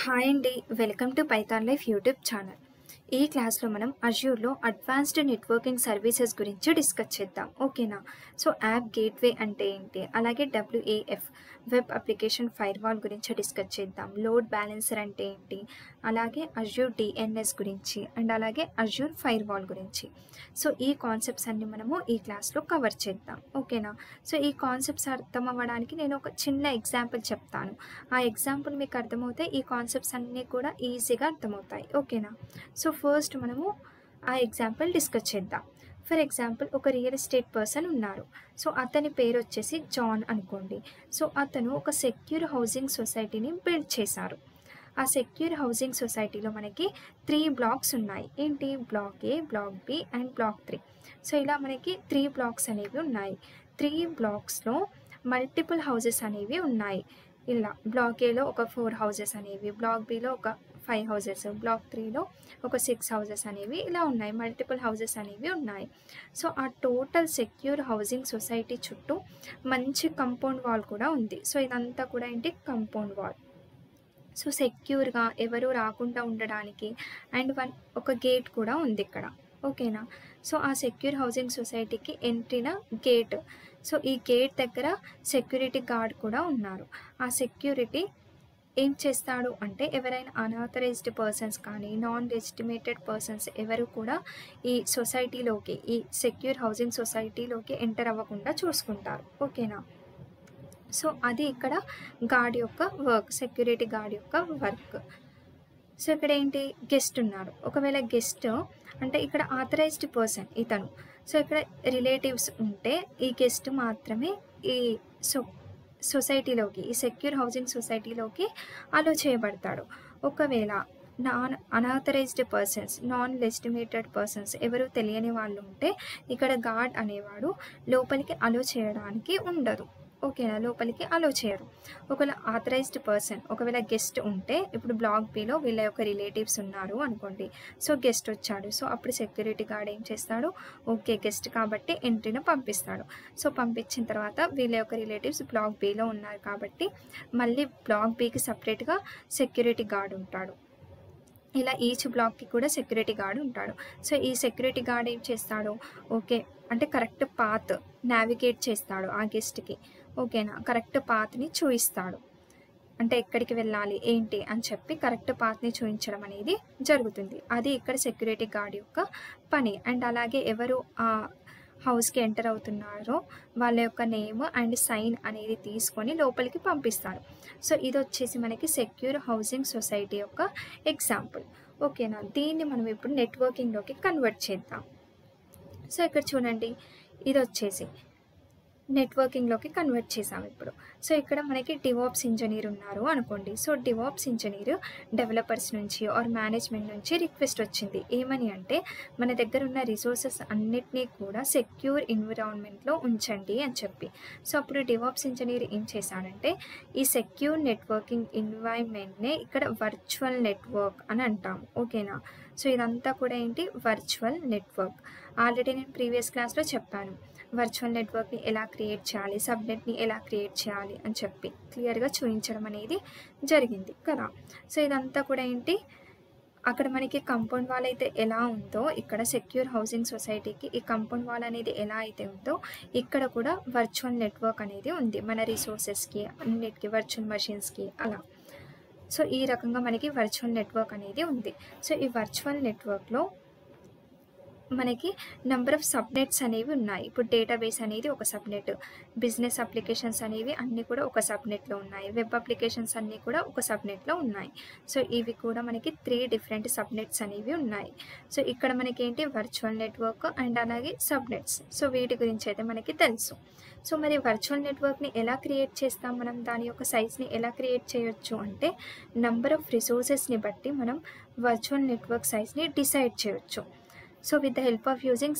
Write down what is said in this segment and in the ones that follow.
Hi అండి. Welcome to Python life YouTube channel. ఈ క్లాస్లో మనం అజ్యూర్లో అడ్వాన్స్డ్ నెట్వర్కింగ్ సర్వీసెస్ గురించి డిస్కస్ చేద్దాం. ఓకేనా? సో యాప్ గేట్వే అంటే ఏంటి, అలాగే WAF వెబ్ అప్లికేషన్ ఫైర్వాల్ గురించి డిస్కస్ చేద్దాం. లోడ్ బ్యాలెన్సర్ అంటే ఏంటి, అలాగే అజ్యూర్ DNS గురించి అండ్ అలాగే అజ్యూర్ ఫైర్వాల్ గురించి. సో ఈ కాన్సెప్ట్స్ అన్ని మనము ఈ క్లాస్లో కవర్ చేద్దాం. ఓకేనా? సో ఈ కాన్సెప్ట్స్ అర్థం అవ్వడానికి నేను ఒక చిన్న ఎగ్జాంపుల్ చెప్తాను. ఆ ఎగ్జాంపుల్ మీకు అర్థమవుతే ఈ కాన్సెప్ట్స్ అన్నీ కూడా ఈజీగా అర్థమవుతాయి. ఓకేనా? సో ఫస్ట్ మనము ఆ ఎగ్జాంపుల్ డిస్కస్ చేద్దాం. ఫర్ ఎగ్జాంపుల్, ఒక రియల్ ఎస్టేట్ పర్సన్ ఉన్నారు. సో అతని పేరు వచ్చేసి జాన్ అనుకోండి. సో అతను ఒక సెక్యూర్ హౌసింగ్ సొసైటీని బిల్డ్ చేశారు. ఆ సెక్యూర్ హౌసింగ్ సొసైటీలో మనకి 3 బ్లాక్స్ ఉన్నాయి. ఏంటి? Block A, block B and block 3. So ఇలా మనకి 3 బ్లాక్స్ అనేవి ఉన్నాయి. 3 బ్లాక్స్లో మల్టిపుల్ హౌసెస్ అనేవి ఉన్నాయి. ఇలా బ్లాక్ Aలో ఒక 4 హౌసెస్ అనేవి, బ్లాక్ Bలో ఒక 5 హౌసెస్, బ్లాక్ 3లో ఒక 6 హౌసెస్ అనేవి ఇలా ఉన్నాయి. మల్టిపుల్ హౌసెస్ అనేవి ఉన్నాయి. సో ఆ టోటల్ సెక్యూర్ హౌసింగ్ సొసైటీ చుట్టూ మంచి కంపౌండ్ వాల్ కూడా ఉంది. సో ఇదంతా కూడా ఏంటి? Compound wall. సో సెక్యూర్గా ఎవరు రాకుండా ఉండడానికి అండ్ ఒక గేట్ కూడా ఉంది ఇక్కడ. ఓకేనా? సో ఆ సెక్యూర్ హౌసింగ్ సొసైటీకి ఎంట్రీన గేట్. సో ఈ గేట్ దగ్గర సెక్యూరిటీ గార్డ్ కూడా ఉన్నారు. ఆ సెక్యూరిటీ ఏం చేస్తాడు అంటే, ఎవరైనా అన్ఆథరైజ్డ్ పర్సన్స్ కానీ నాన్ లెజిటిమేటెడ్ పర్సన్స్ ఎవరు కూడా ఈ సొసైటీలోకి, ఈ సెక్యూర్ హౌసింగ్ సొసైటీలోకి ఎంటర్ అవ్వకుండా చూసుకుంటారు. ఓకేనా? సో అది ఇక్కడ గార్డ్ యొక్క వర్క్, సెక్యూరిటీ గార్డ్ యొక్క వర్క్. సో ఇక్కడ ఏంటి? గెస్ట్ ఉన్నారు. ఒకవేళ గెస్ట్ అంటే ఇక్కడ ఆథరైజ్డ్ పర్సన్ ఇతను. సో ఇక్కడ రిలేటివ్స్ ఉంటే ఈ గెస్ట్ మాత్రమే ఈ సొసైటీలోకి, ఈ సెక్యూర్ హౌసింగ్ సొసైటీలోకి అలో చేయబడతాడు. ఒకవేళ అన్ఆథరైజ్డ్ పర్సన్స్, నాన్ లెజిటిమేటెడ్ పర్సన్స్ ఎవరు తెలియని వాళ్ళు ఉంటే ఇక్కడ గార్డ్ అనేవాడు లోపలికి అలో చేయడానికి ఉండదు. ఓకేనా? లోపలికి అలో చేయరు. ఒకవేళ ఆథరైజ్డ్ పర్సన్, ఒకవేళ గెస్ట్ ఉంటే, ఇప్పుడు బ్లాక్ Bలో వీళ్ళ యొక్క రిలేటివ్స్ ఉన్నారు అనుకోండి. సో గెస్ట్ వచ్చాడు. సో అప్పుడు సెక్యూరిటీ గార్డ్ ఏం చేస్తాడు? ఓకే, గెస్ట్ కాబట్టి ఎంట్రీని పంపిస్తాడు. సో పంపించిన తర్వాత వీళ్ళ యొక్క రిలేటివ్స్ బ్లాక్ Bలో ఉన్నారు కాబట్టి మళ్ళీ బ్లాక్ Bకి సపరేట్గా సెక్యూరిటీ గార్డ్ ఉంటాడు. ఇలా ఈచ్ బ్లాక్కి కూడా సెక్యూరిటీ గార్డ్ ఉంటాడు. సో ఈ సెక్యూరిటీ గార్డ్ ఏం చేస్తాడు? ఓకే అంటే కరెక్ట్ పాత్ నావిగేట్ చేస్తాడు ఆ గెస్ట్కి. ఓకేనా? కరెక్ట్ పాత్ని చూపిస్తాడు. అంటే ఎక్కడికి వెళ్ళాలి ఏంటి అని చెప్పి కరెక్ట్ పాత్ని చూపించడం అనేది జరుగుతుంది. అది ఇక్కడ సెక్యూరిటీ గార్డ్ యొక్క పని. అండ్ అలాగే ఎవరు ఆ హౌస్కి ఎంటర్ అవుతున్నారో వాళ్ళ యొక్క నేమ్ అండ్ సైన్ అనేది తీసుకొని లోపలికి పంపిస్తారు. సో ఇది వచ్చేసి మనకి సెక్యూర్ హౌసింగ్ సొసైటీ యొక్క ఎగ్జాంపుల్. ఓకేనా? దీన్ని మనం ఇప్పుడు నెట్వర్కింగ్లోకి కన్వర్ట్ చేద్దాం. సో ఇక్కడ చూడండి, ఇది వచ్చేసి నెట్వర్కింగ్లోకి కన్వర్ట్ చేసాం ఇప్పుడు. సో ఇక్కడ మనకి డివాప్స్ ఇంజనీర్ ఉన్నారు అనుకోండి. సో డివాప్స్ ఇంజనీర్ డెవలపర్స్ నుంచి ఆర్ మేనేజ్మెంట్ నుంచి రిక్వెస్ట్ వచ్చింది. ఏమని అంటే, మన దగ్గర ఉన్న రిసోర్సెస్ అన్నిటినీ కూడా సెక్యూర్ ఎన్విరాన్మెంట్లో ఉంచండి అని చెప్పి. సో అప్పుడు డివాప్స్ ఇంజనీర్ ఏం చేశాడంటే, ఈ సెక్యూర్ నెట్వర్కింగ్ ఎన్వైర్న్మెంట్నే ఇక్కడ వర్చువల్ నెట్వర్క్ అని అంటాము. ఓకేనా? సో ఇదంతా కూడా ఏంటి? Virtual network. ఆల్రెడీ నేను ప్రీవియస్ క్లాస్లో చెప్పాను వర్చువల్ నెట్వర్క్ని ఎలా క్రియేట్ చేయాలి, సబ్నెట్ని ఎలా క్రియేట్ చేయాలి అని చెప్పి క్లియర్గా చూపించడం అనేది జరిగింది కదా. సో ఇదంతా కూడా ఏంటి? అక్కడ మనకి కంపౌండ్ వాల్ అయితే ఎలా ఉందో, ఇక్కడ సెక్యూర్ హౌసింగ్ సొసైటీకి ఈ కంపౌండ్ వాల్ అనేది ఎలా అయితే ఉందో ఇక్కడ కూడా వర్చువల్ నెట్వర్క్ అనేది ఉంది. మన రిసోర్సెస్కి అన్నిటికీ, వర్చువల్ మెషిన్స్కి అలా. సో ఈ రకంగా మనకి వర్చువల్ నెట్వర్క్ అనేది ఉంది. సో ఈ వర్చువల్ నెట్వర్క్లో మనకి నెంబర్ ఆఫ్ సబ్నెట్స్ అనేవి ఉన్నాయి. ఇప్పుడు డేటాబేస్ అనేది ఒక సబ్నెట్, బిజినెస్ అప్లికేషన్స్ అనేవి అన్నీ కూడా ఒక సబ్నెట్లో ఉన్నాయి, వెబ్ అప్లికేషన్స్ అన్నీ కూడా ఒక సబ్నెట్లో ఉన్నాయి. సో ఇవి కూడా మనకి 3 డిఫరెంట్ సబ్నెట్స్ అనేవి ఉన్నాయి. సో ఇక్కడ మనకి ఏంటి? వర్చువల్ నెట్వర్క్ అండ్ అలాగే సబ్నెట్స్. సో వీటి గురించి అయితే మనకి తెలుసు. సో మరి వర్చువల్ నెట్వర్క్ని ఎలా క్రియేట్ చేస్తాం మనం? దాని యొక్క సైజ్ని ఎలా క్రియేట్ చేయొచ్చు అంటే, నెంబర్ ఆఫ్ రిసోర్సెస్ని బట్టి మనం వర్చువల్ నెట్వర్క్ సైజ్ని డిసైడ్ చేయొచ్చు. So with the help of using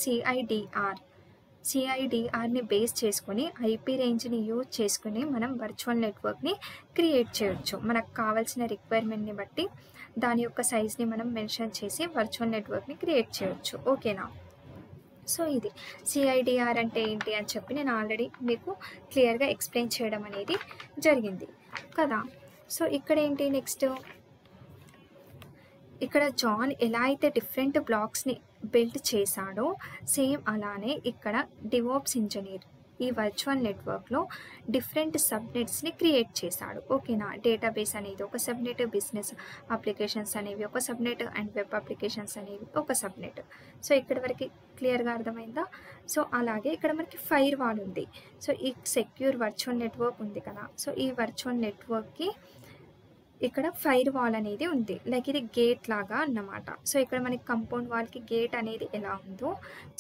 సిఐడిఆర్ని బేస్ చేసుకొని IP రేంజ్ని యూజ్ చేసుకుని మనం వర్చువల్ నెట్వర్క్ని క్రియేట్ చేయొచ్చు. మనకు కావాల్సిన రిక్వైర్మెంట్ని బట్టి దాని యొక్క సైజ్ని మనం మెన్షన్ చేసి వర్చువల్ నెట్వర్క్ని క్రియేట్ చేయొచ్చు. ఓకేనా? సో ఇది సిఐడిఆర్ అంటే ఏంటి అని చెప్పి నేను ఆల్రెడీ మీకు క్లియర్గా ఎక్స్ప్లెయిన్ చేయడం అనేది జరిగింది కదా. సో ఇక్కడ ఏంటి? నెక్స్ట్ ఇక్కడ జాన్ ఎలా అయితే డిఫరెంట్ బ్లాక్స్ని బిల్డ్ చేశాడో సేమ్ అలానే ఇక్కడ డివోప్స్ ఇంజనీర్ ఈ వర్చువల్ నెట్వర్క్లో డిఫరెంట్ సబ్నెట్స్ని క్రియేట్ చేశాడు. ఓకేనా, డేటాబేస్ అనేది ఒక సబ్నెట్, బిజినెస్ అప్లికేషన్స్ అనేవి ఒక సబ్నెట్, అండ్ వెబ్ అప్లికేషన్స్ అనేవి ఒక సబ్నెట్. సో ఇక్కడ వరకు క్లియర్గా అర్థమైందా? సో అలాగే ఇక్కడ మనకి ఫైర్ వాల్ ఉంది. సో ఈ సెక్యూర్ వర్చువల్ నెట్వర్క్ ఉంది కదా, సో ఈ వర్చువల్ నెట్వర్క్కి ఇక్కడ ఫైర్ వాల్ అనేది ఉంది. లైక్ ఇది గేట్ లాగా అన్నమాట. సో ఇక్కడ మనకి కంపౌండ్ వాల్కి గేట్ అనేది ఎలా ఉందో,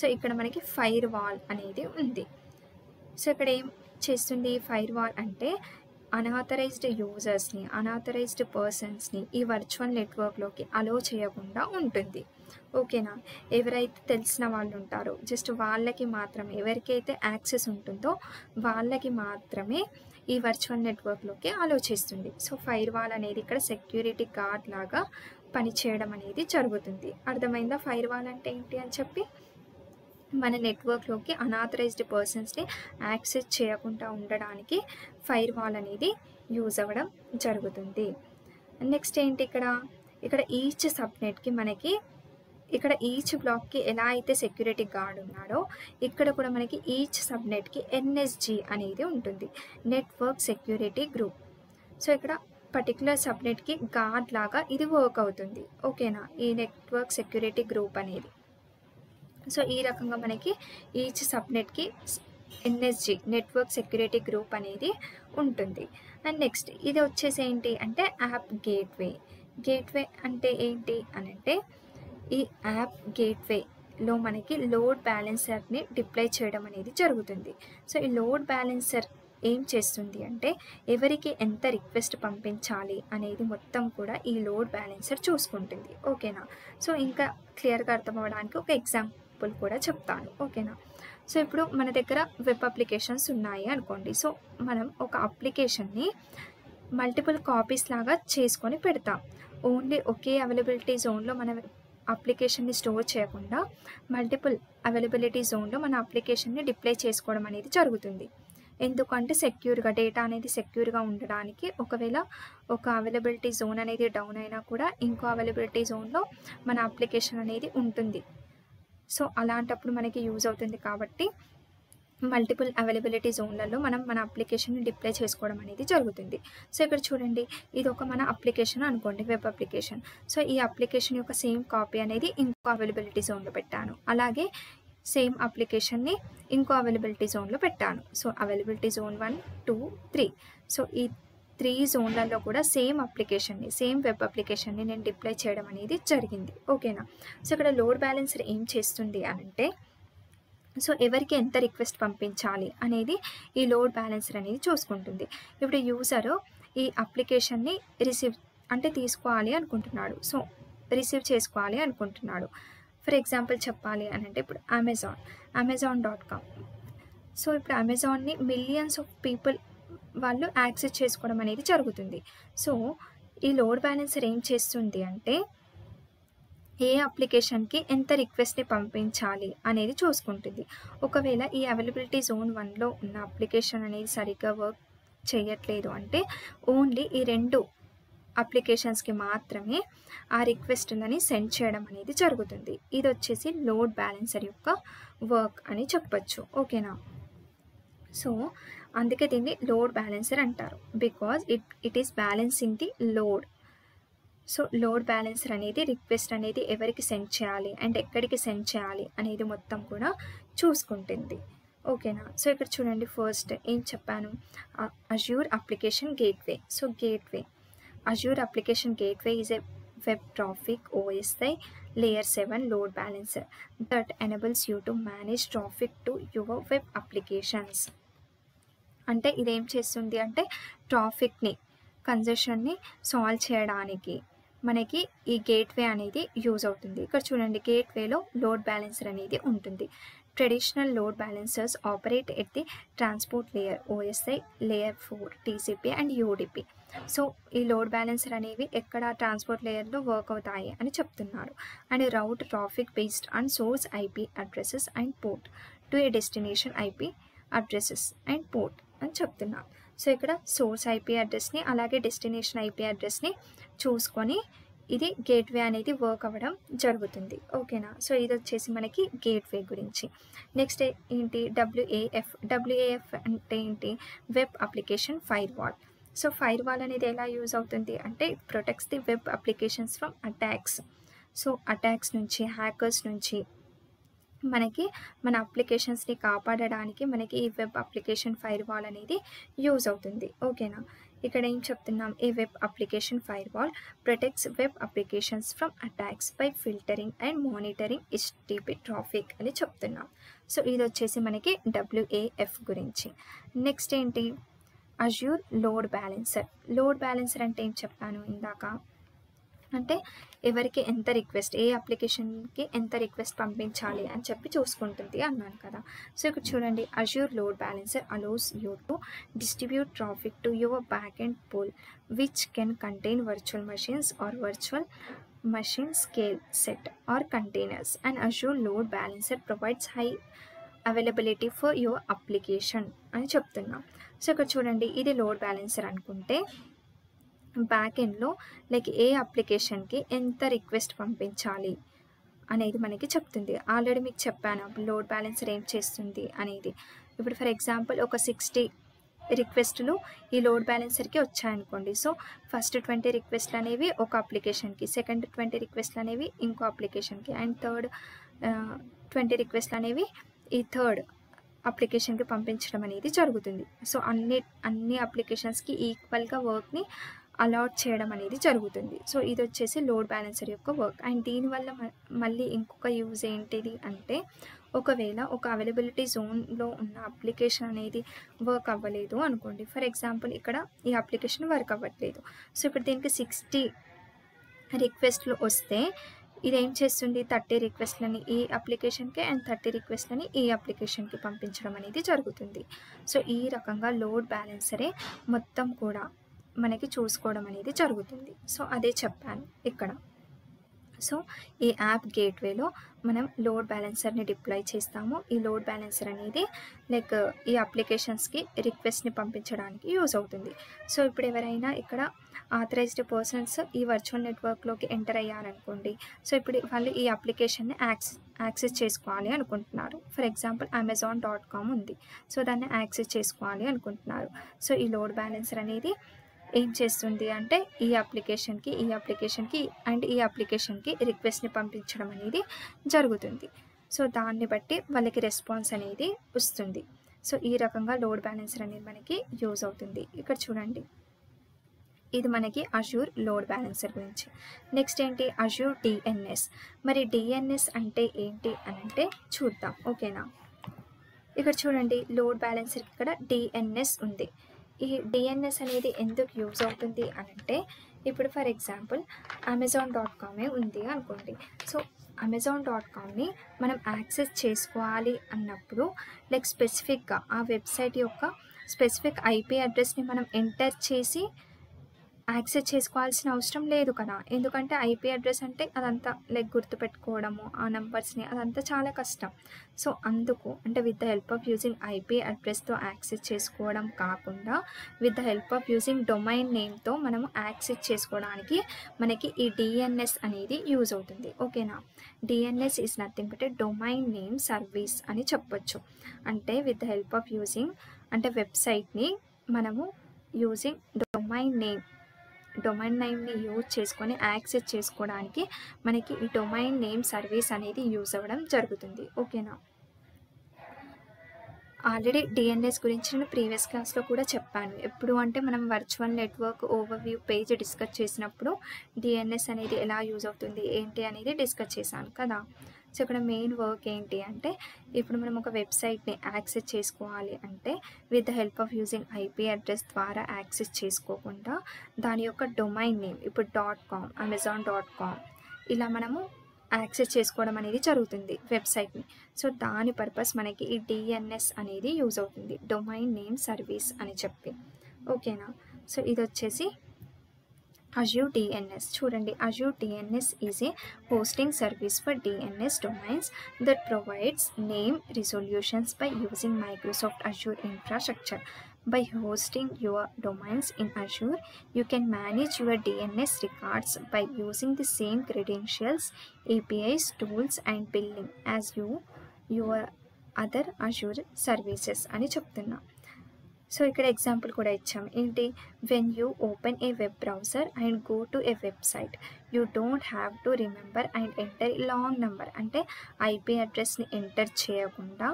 సో ఇక్కడ మనకి ఫైర్ వాల్ అనేది ఉంది. సో ఇక్కడ ఏం చేస్తుంది ఫైర్ వాల్ అంటే అన్ఆథరైజ్డ్ యూజర్స్ని, అన్ఆథరైజ్డ్ పర్సన్స్ని ఈ వర్చువల్ నెట్వర్క్లోకి అలో చేయకుండా ఉంటుంది. ఓకేనా, ఎవరైతే తెలిసిన వాళ్ళు ఉంటారో జస్ట్ వాళ్ళకి మాత్రమే, ఎవరికైతే యాక్సెస్ ఉంటుందో వాళ్ళకి మాత్రమే ఈ వర్చువల్ నెట్వర్క్లోకి అలో చేస్తుంది. సో ఫైర్ వాల్ అనేది ఇక్కడ సెక్యూరిటీ గార్డ్ లాగా పనిచేయడం అనేది జరుగుతుంది. అర్థమైందా ఫైర్ వాల్ అంటే ఏంటి అని చెప్పి? మన నెట్వర్క్లోకి అన్ఆథరైజ్డ్ పర్సన్స్ని యాక్సెస్ చేయకుండా ఉండడానికి ఫైర్ వాల్ అనేది యూజ్ అవ్వడం జరుగుతుంది. నెక్స్ట్ ఏంటి ఇక్కడ ఈచ్ సబ్నెట్కి మనకి ఇక్కడ ఈచ్ బ్లాక్కి ఎలా అయితే సెక్యూరిటీ గార్డ్ ఉన్నాడో ఇక్కడ కూడా మనకి ఈచ్ సబ్నెట్కి ఎన్ఎస్జి అనేది ఉంటుంది, నెట్వర్క్ సెక్యూరిటీ గ్రూప్. సో ఇక్కడ పర్టికులర్ సబ్నెట్కి గార్డ్ లాగా ఇది వర్క్ అవుతుంది. ఓకేనా, ఈ నెట్వర్క్ సెక్యూరిటీ గ్రూప్ అనేది. సో ఈ రకంగా మనకి ఈచ్ సబ్నెట్కి ఎన్ఎస్జి నెట్వర్క్ సెక్యూరిటీ గ్రూప్ అనేది ఉంటుంది. అండ్ నెక్స్ట్ ఇది వచ్చేసి ఏంటి అంటే యాప్ గేట్వే. గేట్వే అంటే ఏంటి అని అంటే ఈ యాప్ గేట్వేలో మనకి లోడ్ బ్యాలెన్సర్ని డిప్లై చేయడం అనేది జరుగుతుంది. సో ఈ లోడ్ బ్యాలెన్సర్ ఏం చేస్తుంది అంటే ఎవరికి ఎంత రిక్వెస్ట్ పంపించాలి అనేది మొత్తం కూడా ఈ లోడ్ బ్యాలెన్సర్ చూసుకుంటుంది. ఓకేనా, సో ఇంకా క్లియర్గా అర్థం అవ్వడానికి ఒక ఎగ్జాంపుల్ కూడా చెప్తాను. ఓకేనా, సో ఇప్పుడు మన దగ్గర వెబ్ అప్లికేషన్స్ ఉన్నాయి అనుకోండి. సో మనం ఒక అప్లికేషన్ని మల్టిపుల్ కాపీస్ లాగా చేసుకొని పెడతాం. ఓన్లీ ఒకే అవైలబిలిటీ జోన్లో మనం అప్లికేషన్ని స్టోర్ చేయకుండా మల్టిపుల్ అవైలబిలిటీ జోన్లో మన అప్లికేషన్ని డిప్లై చేసుకోవడం అనేది జరుగుతుంది. ఎందుకంటే సెక్యూర్గా డేటా అనేది సెక్యూర్గా ఉండడానికి. ఒకవేళ ఒక అవైలబిలిటీ జోన్ అనేది డౌన్ అయినా కూడా ఇంకో అవైలబిలిటీ జోన్లో మన అప్లికేషన్ అనేది ఉంటుంది. సో అలాంటప్పుడు మనకి యూజ్ అవుతుంది కాబట్టి మల్టిపుల్ అవైలబిలిటీ జోన్లలో మనం మన అప్లికేషన్ని డిప్లై చేసుకోవడం అనేది జరుగుతుంది. సో ఇక్కడ చూడండి, ఇది ఒక మన అప్లికేషన్ అనుకోండి, వెబ్ అప్లికేషన్. సో ఈ అప్లికేషన్ యొక్క సేమ్ కాపీ అనేది ఇంకో అవైలబిలిటీ జోన్లో పెట్టాను. అలాగే సేమ్ అప్లికేషన్ని ఇంకో అవైలబిలిటీ జోన్లో పెట్టాను. So availability zone 1, 2, 3. సో ఈ 3 జోన్లలో కూడా సేమ్ అప్లికేషన్ని, సేమ్ వెబ్ అప్లికేషన్ని నేను డిప్లై చేయడం అనేది జరిగింది. ఓకేనా, సో ఇక్కడ లోడ్ బ్యాలెన్సర్ ఏం చేస్తుంది అని అంటే సో ఎవరికి ఎంత రిక్వెస్ట్ పంపించాలి అనేది ఈ లోడ్ బ్యాలెన్సర్ అనేది చూసుకుంటుంది. ఇప్పుడు యూజరు ఈ అప్లికేషన్ని రిసీవ్ అంటే తీసుకోవాలి అనుకుంటున్నాడు, సో రిసీవ్ చేసుకోవాలి అనుకుంటున్నాడు. ఫర్ ఎగ్జాంపుల్ చెప్పాలి అని అంటే ఇప్పుడు అమెజాన్.com. సో ఇప్పుడు అమెజాన్ని మిలియన్స్ ఆఫ్ పీపుల్ వాళ్ళు యాక్సెస్ చేసుకోవడం అనేది జరుగుతుంది. సో ఈ లోడ్ బ్యాలెన్సర్ ఏం చేస్తుంది అంటే ఏ అప్లికేషన్కి ఎంత రిక్వెస్ట్ని పంపించాలి అనేది చూసుకుంటుంది. ఒకవేళ ఈ అవైలబిలిటీ జోన్ 1లో ఉన్న అప్లికేషన్ అనేది సరిగ్గా వర్క్ చేయట్లేదు అంటే ఓన్లీ ఈ 2 అప్లికేషన్స్కి మాత్రమే ఆ రిక్వెస్ట్లని సెండ్ చేయడం అనేది జరుగుతుంది. ఇది వచ్చేసి లోడ్ బ్యాలెన్సర్ యొక్క వర్క్ అని చెప్పచ్చు. ఓకేనా, సో అందుకే దీన్ని లోడ్ బ్యాలెన్సర్ అంటారు, because it is balancing the load. So load balancer అనేది రిక్వెస్ట్ అనేది ఎవరికి సెండ్ చేయాలి అండ్ ఎక్కడికి సెండ్ చేయాలి అనేది మొత్తం కూడా చూసుకుంటుంది. ఓకేనా, సో ఇక్కడ చూడండి, ఫస్ట్ ఏం చెప్పాను, Azure application gateway. So gateway, Azure application gateway is a web traffic OSI layer 7 load balancer that enables you to manage traffic to your web applications. అంటే ఇదేం చేస్తుంది అంటే ట్రాఫిక్ని, కంజెషన్ని సాల్వ్ చేయడానికి మనకి ఈ గేట్వే అనేది యూజ్ అవుతుంది. ఇక్కడ చూడండి, గేట్వేలో లోడ్ బ్యాలెన్సర్ అనేది ఉంటుంది. Traditional load balancers operate at the transport layer OSI layer 4 TCP and UDP. So ఈ లోడ్ బ్యాలెన్సర్ అనేవి ఎక్కడ ట్రాన్స్పోర్ట్ లేయర్లో వర్క్ అవుతాయి అని చెప్తున్నారు. And route traffic based on source IP addresses and port to a destination IP addresses and port అని చెప్తున్నారు. So ఇక్కడ సోర్స్ IP అడ్రస్ని అలాగే డెస్టినేషన్ IP అడ్రస్ని చూసుకొని ఇది గేట్వే అనేది వర్క్ అవ్వడం జరుగుతుంది. ఓకేనా. సో ఇది వచ్చేసి మనకి గేట్వే గురించి. నెక్స్ట్ ఏంటి డబ్ల్యూఏఎఫ్ అంటే ఏంటి, web application firewall. So firewall అనేది ఎలా యూజ్ అవుతుంది అంటే it protects the web applications from attacks. So attacks నుంచి, హ్యాకర్స్ నుంచి మనకి మన అప్లికేషన్స్ని కాపాడడానికి మనకి ఈ వెబ్ అప్లికేషన్ ఫైర్ వాల్ అనేది యూజ్ అవుతుంది. ఓకేనా. ఇక్కడ ఏం చెప్తున్నాం, a web application firewall protects web applications from attacks by filtering and monitoring HTTP traffic అని చెప్తున్నాం. సో ఇది వచ్చేసి మనకి WAF గురించి. నెక్స్ట్ ఏంటి, Azure load balancer. Load balancer అంటే ఏం చెప్పాను ఇందాక, అంటే ఎవరికి ఎంత రిక్వెస్ట్, ఏ అప్లికేషన్కి ఎంత రిక్వెస్ట్ పంపించాలి అని చెప్పి చూసుకుంటుంది అన్నాను కదా. సో ఇక్కడ చూడండి, Azure load balancer allows you to distribute traffic to your back and pool which can contain virtual machines or virtual machine scale set or containers. And Azure Load Balancer provides high availability for your application అని చెప్తున్నాం. So ఇక్కడ చూడండి, ఇది load balancer అనుకుంటే back ఎండ్లో like ఏ అప్లికేషన్కి ఎంత request పంపించాలి అనేది మనకి చెప్తుంది. ఆల్రెడీ మీకు చెప్పాను లోడ్ బ్యాలెన్సర్ ఏం చేస్తుంది అనేది. ఇప్పుడు ఫర్ ఎగ్జాంపుల్ ఒక 60 రిక్వెస్టులు ఈ లోడ్ బ్యాలెన్సర్కి వచ్చాయనుకోండి. సో ఫస్ట్ 20 రిక్వెస్ట్లు అనేవి ఒక అప్లికేషన్కి, సెకండ్ 20 రిక్వెస్ట్లు అనేవి ఇంకో అప్లికేషన్కి, అండ్ థర్డ్ 20 రిక్వెస్ట్లు అనేవి ఈ థర్డ్ అప్లికేషన్కి పంపించడం అనేది జరుగుతుంది. సో అన్ని అప్లికేషన్స్కి ఈక్వల్గా వర్క్ని అలాట్ చేయడం అనేది జరుగుతుంది. సో ఇది వచ్చేసి లోడ్ బ్యాలెన్సర్ యొక్క వర్క్. అండ్ దీనివల్ల మళ్ళీ ఇంకొక యూజ్ ఏంటిది అంటే, ఒకవేళ ఒక అవైలబిలిటీ జోన్లో ఉన్న అప్లికేషన్ అనేది వర్క్ అవ్వలేదు అనుకోండి. ఫర్ ఎగ్జాంపుల్ ఇక్కడ ఈ అప్లికేషన్ వర్క్ అవ్వట్లేదు. సో ఇప్పుడు దీనికి 60 రిక్వెస్ట్లు వస్తే ఇదేం చేస్తుంది, 30 రిక్వెస్ట్లని ఈ అప్లికేషన్కి అండ్ 30 రిక్వెస్ట్లని ఈ అప్లికేషన్కి పంపించడం అనేది జరుగుతుంది. సో ఈ రకంగా లోడ్ బ్యాలెన్సరే మొత్తం కూడా మనకి చూసుకోవడం అనేది జరుగుతుంది. సో అదే చెప్పాను ఇక్కడ. సో ఈ యాప్ గేట్వేలో మనం లోడ్ బ్యాలెన్సర్ని డిప్లాయ్ చేస్తాము. ఈ లోడ్ బ్యాలెన్సర్ అనేది లైక్ ఈ అప్లికేషన్స్కి రిక్వెస్ట్ని పంపించడానికి యూజ్ అవుతుంది. సో ఇప్పుడు ఎవరైనా ఇక్కడ ఆథరైజ్డ్ పర్సన్స్ ఈ వర్చువల్ నెట్వర్క్లోకి ఎంటర్ అయ్యారనుకోండి. సో ఇప్పుడు వాళ్ళు ఈ అప్లికేషన్ని యాక్సెస్ చేసుకోవాలి అనుకుంటున్నారు. ఫర్ ఎగ్జాంపుల్ Amazon.com ఉంది. సో దాన్ని యాక్సెస్ చేసుకోవాలి అనుకుంటున్నారు. సో ఈ లోడ్ బ్యాలెన్సర్ అనేది ఏం చేస్తుంది అంటే ఈ అప్లికేషన్కి అండ్ ఈ అప్లికేషన్కి రిక్వెస్ట్ని పంపించడం అనేది జరుగుతుంది. సో దాన్ని బట్టి వాళ్ళకి రెస్పాన్స్ అనేది వస్తుంది. సో ఈ రకంగా లోడ్ బ్యాలెన్సర్ అనేది మనకి యూజ్ అవుతుంది. ఇక్కడ చూడండి, ఇది మనకి అజ్యూర్ లోడ్ బ్యాలెన్సర్ గురించి. నెక్స్ట్ ఏంటి, అజ్యూర్ DNS. మరి DNS అంటే ఏంటి అని అంటే చూద్దాం. ఓకేనా. ఇక్కడ చూడండి, లోడ్ బ్యాలెన్సర్కి ఇక్కడ DNS ఉంది. ఈ DNS అనేది ఎందుకు యూజ్ అవుతుంది అని అంటే, ఇప్పుడు ఫర్ ఎగ్జాంపుల్ Amazon.com ఉంది అనుకోండి. సో Amazon.comని మనం యాక్సెస్ చేసుకోవాలి అన్నప్పుడు లైక్ స్పెసిఫిక్గా ఆ వెబ్సైట్ యొక్క స్పెసిఫిక్ IP అడ్రస్ని మనం ఎంటర్ చేసి యాక్సెస్ చేసుకోవాల్సిన అవసరం లేదు కదా. ఎందుకంటే IP అడ్రస్ అంటే అదంతా లైక్ గుర్తుపెట్టుకోవడము, ఆ నెంబర్స్ని అదంతా చాలా కష్టం. సో అందుకు అంటే with the help of using IP అడ్రస్తో యాక్సెస్ చేసుకోవడం కాకుండా with the help of using domain నేమ్తో మనము యాక్సెస్ చేసుకోవడానికి మనకి ఈ DNS అనేది యూజ్ అవుతుంది. ఓకేనా. DNS is nothing but domain name service అని చెప్పొచ్చు. అంటే with the help of using అంటే వెబ్సైట్ని మనము యూజింగ్ డొమైన్ నేమ్ని యూజ్ చేసుకొని యాక్సెస్ చేసుకోవడానికి మనకి ఈ డొమైన్ నేమ్ సర్వీస్ అనేది యూజ్ అవ్వడం జరుగుతుంది. ఓకేనా. ఆల్రెడీ DNS గురించి నేను ప్రీవియస్ క్లాస్లో కూడా చెప్పాను. ఎప్పుడు అంటే మనం virtual network overview page discuss చేసినప్పుడు DNS అనేది ఎలా యూజ్ అవుతుంది ఏంటి అనేది డిస్కస్ చేశాను కదా. సో ఇక్కడ మెయిన్ వర్క్ ఏంటి అంటే, ఇప్పుడు మనం ఒక వెబ్సైట్ని యాక్సెస్ చేసుకోవాలి అంటే with the help of using IP address ద్వారా యాక్సెస్ చేసుకోకుండా దాని యొక్క డొమైన్ నేమ్ ఇప్పుడు .com, Amazon.com ఇలా మనము యాక్సెస్ చేసుకోవడం అనేది జరుగుతుంది వెబ్సైట్ని. సో దాని పర్పస్ మనకి ఈ DNS అనేది యూజ్ అవుతుంది, డొమైన్ నేమ్ సర్వీస్ అని చెప్పి. ఓకేనా. సో ఇది వచ్చేసి Azure DNS. చూడండి, Azure DNS is a hosting service for DNS domains that provides name resolutions by using Microsoft Azure infrastructure. By hosting your domains in Azure, you can manage your DNS records by using the same credentials, APIs, tools and billing as your other Azure services అని చెప్తున్నా. So ఇక్కడ example కూడా ఇచ్చాం ఏంటి, when you open a web browser and go to a website you don't have to remember and enter long number. అంటే IP అడ్రస్ని enter చేయకుండా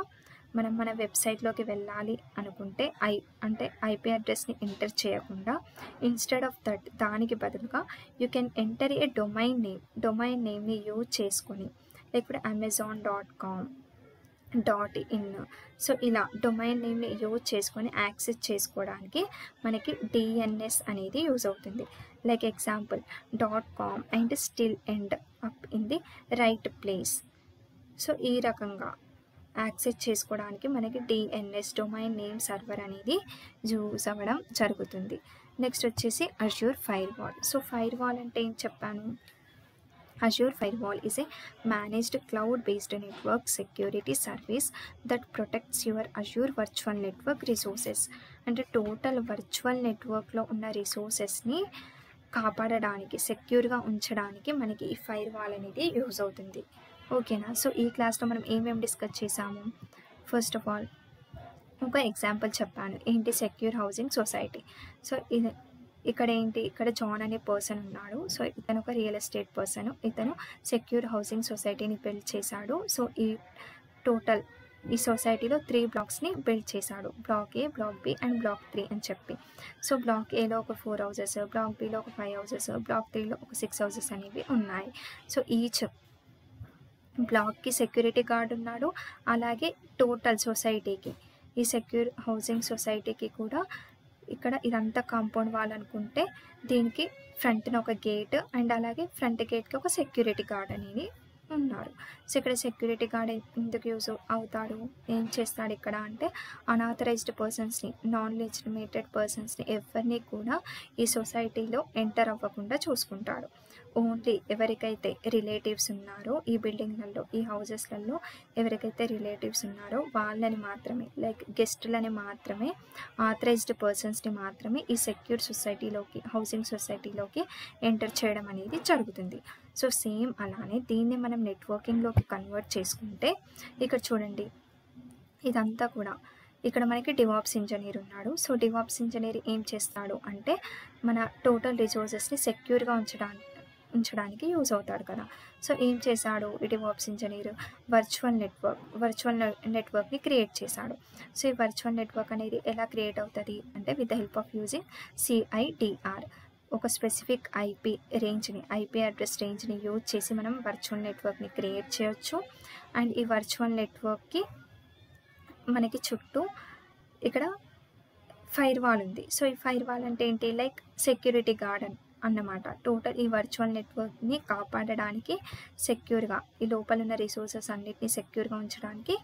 మనం మన వెబ్సైట్లోకి వెళ్ళాలి అనుకుంటే ఐపీ అడ్రస్ని ఎంటర్ చేయకుండా ఇన్స్టెడ్ ఆఫ్ దట్ దానికి బదులుగా you can enter a domain నేమ్ని యూజ్ చేసుకొని లేకపోతే amazon.com .in. సో ఇలా డొమైన్ నేమ్ని యూజ్ చేసుకొని యాక్సెస్ చేసుకోవడానికి మనకి డిఎన్ఎస్ అనేది యూజ్ అవుతుంది. Like example .com and still end up in the right place. So ఈ రకంగా యాక్సెస్ చేసుకోవడానికి మనకి డిఎన్ఎస్ డొమైన్ నేమ్ సర్వర్ అనేది యూజ్ అవ్వడం జరుగుతుంది. నెక్స్ట్ వచ్చేసి అజ్యూర్ ఫైర్వాల్. సో ఫైర్వాల్ అంటే ఏం చెప్పాను, Azure Firewall is a managed cloud-based network security service that protects your Azure virtual network resources. అంటే టోటల్ వర్చువల్ నెట్వర్క్లో ఉన్న రిసోర్సెస్ని కాపాడడానికి సెక్యూర్గా ఉంచడానికి మనకి ఈ ఫైర్వాల్ అనేది యూజ్ అవుతుంది. ఓకేనా. సో ఈ క్లాస్లో మనం ఏమేమి డిస్కస్ చేసాము, ఫస్ట్ ఆఫ్ ఆల్ ఒక ఎగ్జాంపుల్ చెప్పాను ఏంటి, సెక్యూర్ హౌసింగ్ సొసైటీ. సో ఇక్కడ ఏంటి, ఇక్కడ జాన్ అనే పర్సన్ ఉన్నాడు. సో ఇతను ఒక రియల్ ఎస్టేట్ పర్సన్, ఇతను సెక్యూర్ హౌసింగ్ సొసైటీని బిల్డ్ చేశాడు. సో ఈ సొసైటీలో 3 బ్లాక్స్ని బిల్డ్ చేశాడు, block A, block B and block 3 అని చెప్పి. సో బ్లాక్ ఏలో ఒక 4 హౌసెస్, బ్లాక్ బిలో ఒక 5 హౌసెస్, బ్లాక్ 3లో ఒక 6 హౌసెస్ అనేవి ఉన్నాయి. సో ఈచ్ బ్లాక్కి సెక్యూరిటీ గార్డ్ ఉన్నాడు. అలాగే టోటల్ సొసైటీకి, ఈ సెక్యూర్ హౌసింగ్ సొసైటీకి కూడా ఇక్కడ ఇదంతా కాంపౌండ్ వాల్ అనుకుంటే దీనికి ఫ్రంట్న ఒక గేట్ అండ్ అలాగే ఫ్రంట్ గేట్కి ఒక సెక్యూరిటీ గార్డ్ అనేది ఉన్నారు. సో ఇక్కడ సెక్యూరిటీ గార్డ్ ఎందుకు యూజ్ అవుతాడు, ఏం చేస్తాడు ఇక్కడ అంటే అన్ఆథరైజ్డ్ పర్సన్స్ని, నాన్ లెజిటిమేటెడ్ పర్సన్స్ని ఎవరిని కూడా ఈ సొసైటీలో ఎంటర్ అవ్వకుండా చూసుకుంటాడు. ఓన్లీ ఎవరికైతే రిలేటివ్స్ ఉన్నారో ఈ బిల్డింగ్లలో, ఈ హౌజెస్లలో ఎవరికైతే రిలేటివ్స్ ఉన్నారో వాళ్ళని మాత్రమే, లైక్ గెస్టులని మాత్రమే, ఆథరైజ్డ్ పర్సన్స్ని మాత్రమే ఈ సెక్యూర్ సొసైటీలోకి, హౌసింగ్ సొసైటీలోకి ఎంటర్ చేయడం అనేది జరుగుతుంది. సో సేమ్ అలానే దీన్ని మనం నెట్వర్కింగ్లోకి కన్వర్ట్ చేసుకుంటే ఇక్కడ చూడండి, ఇదంతా కూడా ఇక్కడ మనకి డివాప్స్ ఇంజనీర్ ఉన్నాడు. సో డివాప్స్ ఇంజనీర్ ఏం చేస్తాడు అంటే మన టోటల్ రిసోర్సెస్ని సెక్యూర్గా ఉంచడానికి యూజ్ అవుతాడు కదా. సో ఏం చేశాడు ఈ డివాప్స్ ఇంజనీర్, వర్చువల్ నెట్వర్క్ని క్రియేట్ చేశాడు. సో ఈ వర్చువల్ నెట్వర్క్ అనేది ఎలా క్రియేట్ అవుతుంది అంటే with the help of using CIDR, ఒక స్పెసిఫిక్ ఐపీ అడ్రస్ రేంజ్ని యూజ్ చేసి మనం వర్చువల్ నెట్వర్క్ని క్రియేట్ చేయొచ్చు. అండ్ ఈ వర్చువల్ నెట్వర్క్కి మనకి చుట్టూ ఇక్కడ ఫైర్వాల్ ఉంది. సో ఈ ఫైర్వాల్ అంటే ఏంటి, లైక్ సెక్యూరిటీ గార్డ్ అన్నమాట. టోటల్ ఈ వర్చువల్ నెట్వర్క్ని కాపాడడానికి, సెక్యూర్గా ఈ లోపల ఉన్న రిసోర్సెస్ అన్నిటిని సెక్యూర్గా ఉంచడానికి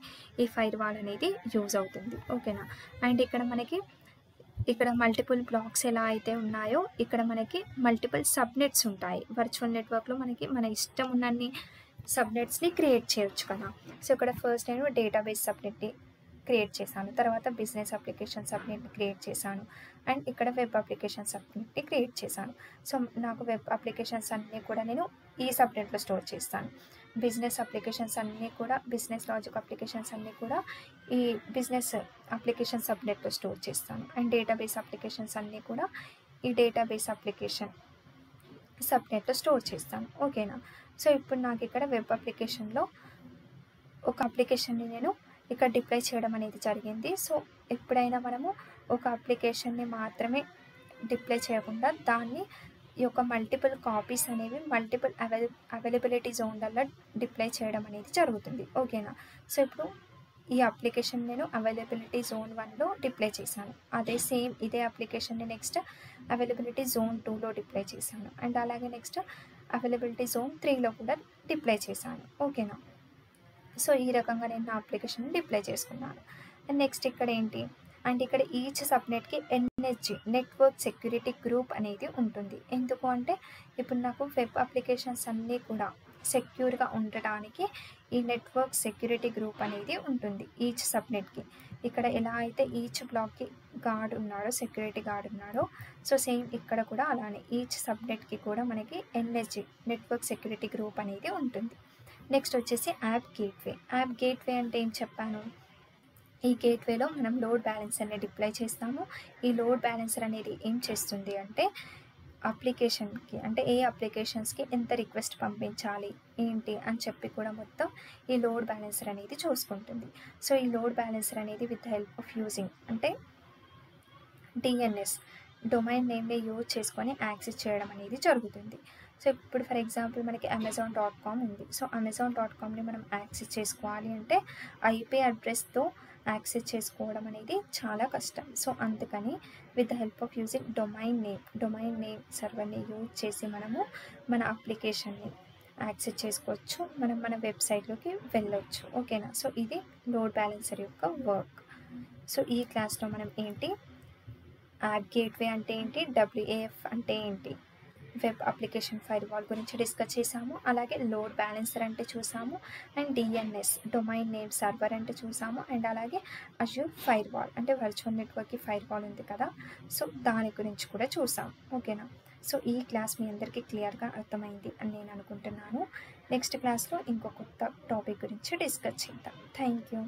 ఈ ఫైర్వాల్ అనేది యూజ్ అవుతుంది. ఓకేనా. అండ్ ఇక్కడ మల్టిపుల్ బ్లాక్స్ ఎలా అయితే ఉన్నాయో ఇక్కడ మనకి మల్టిపుల్ సబ్నెట్స్ ఉంటాయి. వర్చువల్ నెట్వర్క్లో మనకి మన ఇష్టం ఉన్నన్ని సబ్నెట్స్ని క్రియేట్ చేయొచ్చు కదా. సో ఇక్కడ ఫస్ట్ నేను డేటాబేస్ సబ్నెట్ని క్రియేట్ చేశాను, తర్వాత బిజినెస్ అప్లికేషన్ సబ్నెట్ని క్రియేట్ చేశాను, అండ్ ఇక్కడ వెబ్ అప్లికేషన్ సబ్నెట్ని క్రియేట్ చేశాను. సో నాకు వెబ్ అప్లికేషన్స్ అన్నీ కూడా నేను ఈ సబ్నెట్లో స్టోర్ చేస్తాను. బిజినెస్ అప్లికేషన్స్ అన్నీ కూడా, బిజినెస్ లాజిక్ అప్లికేషన్స్ అన్నీ కూడా ఈ బిజినెస్ అప్లికేషన్ సబ్నెట్లో స్టోర్ చేస్తాను. అండ్ డేటాబేస్ అప్లికేషన్స్ అన్నీ కూడా ఈ డేటాబేస్ అప్లికేషన్ సబ్నెట్లో స్టోర్ చేస్తాను. ఓకేనా. సో ఇప్పుడు నాకు ఇక్కడ వెబ్ అప్లికేషన్లో ఒక అప్లికేషన్ని నేను ఇక్కడ డిప్లాయ్ చేయడం అనేది జరిగింది. సో ఎప్పుడైనా మనము ఒక అప్లికేషన్ని మాత్రమే డిప్లాయ్ చేయకుండా దాన్ని ఈ యొక్క మల్టిపుల్ కాపీస్ అనేవి మల్టిపుల్ అవైలబిలిటీ జోన్లలో డిప్లాయ్ చేయడం అనేది జరుగుతుంది. ఓకేనా. సో ఇప్పుడు ఈ అప్లికేషన్ నేను అవైలబిలిటీ జోన్ 1లో డిప్లాయ్ చేశాను. ఇదే అప్లికేషన్ని నెక్స్ట్ అవైలబిలిటీ జోన్ 2లో డిప్లాయ్ చేశాను. అండ్ అలాగే నెక్స్ట్ అవైలబిలిటీ జోన్ 3లో కూడా డిప్లాయ్ చేశాను. ఓకేనా. సో ఈ రకంగా నేను నా అప్లికేషన్ డిప్లాయ్ చేసుకున్నాను. అండ్ నెక్స్ట్ ఇక్కడ ఏంటి అంటే ఇక్కడ ఈచ్ సబ్నెట్కి NSG, నెట్వర్క్ సెక్యూరిటీ గ్రూప్ అనేది ఉంటుంది. ఎందుకు అంటే ఇప్పుడు నాకు వెబ్ అప్లికేషన్స్ అన్నీ కూడా సెక్యూర్గా ఉండటానికి ఈ నెట్వర్క్ సెక్యూరిటీ గ్రూప్ అనేది ఉంటుంది ఈచ్ సబ్నెట్కి. ఇక్కడ ఎలా అయితే ఈచ్ బ్లాక్కి గార్డ్ ఉన్నాడో, సెక్యూరిటీ గార్డ్ ఉన్నాడో, సో సేమ్ ఇక్కడ కూడా అలానే ఈచ్ సబ్నెట్కి కూడా మనకి ఎన్ఎస్జి, నెట్వర్క్ సెక్యూరిటీ గ్రూప్ అనేది ఉంటుంది. నెక్స్ట్ వచ్చేసి యాప్ గేట్వే. యాప్ గేట్వే అంటే ఏం చెప్పాను, ఈ గేట్వేలో మనం లోడ్ బ్యాలెన్సర్ని డిప్లాయ్ చేస్తాము. ఈ లోడ్ బ్యాలెన్సర్ అనేది ఏం చేస్తుంది అంటే అప్లికేషన్కి, అంటే ఏ అప్లికేషన్స్కి ఎంత రిక్వెస్ట్ పంపించాలి ఏంటి అని చెప్పి కూడా మొత్తం ఈ లోడ్ బ్యాలెన్సర్ అనేది చూసుకుంటుంది. సో ఈ లోడ్ బ్యాలెన్సర్ అనేది విత్ హెల్ప్ ఆఫ్ యూజింగ్ అంటే డిఎన్ఎస్, డొమైన్ నేమ్ని యూజ్ చేసుకొని యాక్సెస్ చేయడం అనేది జరుగుతుంది. సో ఇప్పుడు ఫర్ ఎగ్జాంపుల్ మనకి amazon.com ఉంది. సో amazon.comని మనం యాక్సెస్ చేసుకోవాలి అంటే ఐపీ అడ్రస్తో యాక్సెస్ చేసుకోవడం అనేది చాలా కష్టం. సో అందుకని with the help of using domain name సర్వర్ని యూజ్ చేసి మనము మన అప్లికేషన్ని యాక్సెస్ చేసుకోవచ్చు, మనం మన వెబ్సైట్లోకి వెళ్ళొచ్చు. ఓకేనా. సో ఇది లోడ్ బ్యాలెన్సర్ యొక్క వర్క్. సో ఈ క్లాస్లో మనం ఏంటి, యాప్ గేట్వే అంటే ఏంటి, డబ్ల్యూఏఎఫ్ అంటే ఏంటి, వెబ్ అప్లికేషన్ ఫైర్వాల్ గురించి డిస్కస్ చేసాము. అలాగే లోడ్ బ్యాలెన్సర్ అంటే చూసాము, and DNS domain name server అంటే చూసాము, అండ్ అలాగే అజ్యూర్ ఫైర్వాల్ అంటే వర్చువల్ నెట్వర్క్కి ఫైర్వాల్ ఉంది కదా, సో దాని గురించి కూడా చూసాము. ఓకేనా. సో ఈ క్లాస్ మీ అందరికీ క్లియర్గా అర్థమైంది అని నేను అనుకుంటున్నాను. నెక్స్ట్ క్లాస్లో ఇంకో కొత్త టాపిక్ గురించి డిస్కస్ చేద్దాం. Thank you.